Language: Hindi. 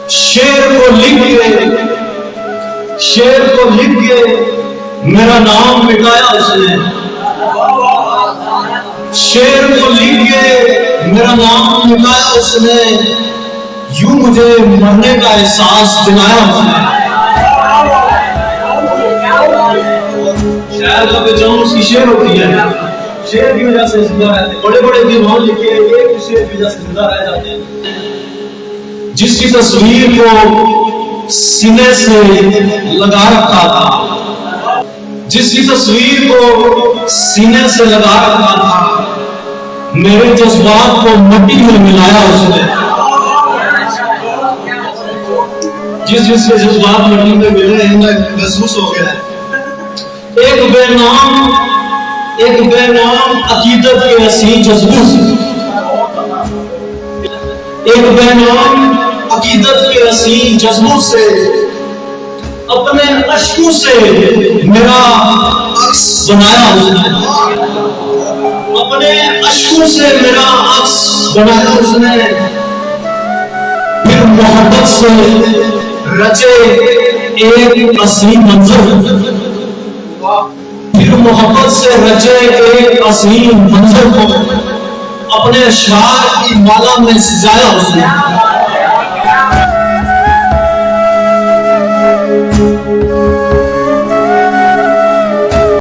शेर को लिख के मेरा नाम मिटाया उसने। शेर को लिख के मेरा नाम मिटाया उसने, यूं मुझे मरने का एहसास दिलाया उसने। शायद का पहचान उसकी शेर होती है, शेर की वजह से जिंदा रहते। बड़े बड़े दीवान लिखे एक शेर की वजह से जिंदा रह जाते हैं। जिसकी तस्वीर को सीने से लगा रखा था, जिसकी तस्वीर को सीने से लगा रखा था, मेरे जज्बात को मिट्टी में मिलाया उसने। जिसके जज्बात मिट्टी में मिले हैं, महसूस हो गया है। एक बेनाम अकीदत के हसीन जज्बों से, एक बेनाम अकीदत के हसीन जज्बों से, अपने अश्कों से मेरा अक्स बनाया उसने। अपने अश्कों से मेरा अक्स बनाया उसने। फिर मोहब्बत से रचे एक हसीन मंजर, फिर मोहब्बत से रचे एक हसीन मंजर को अपने शार की माला में सजाया उसने।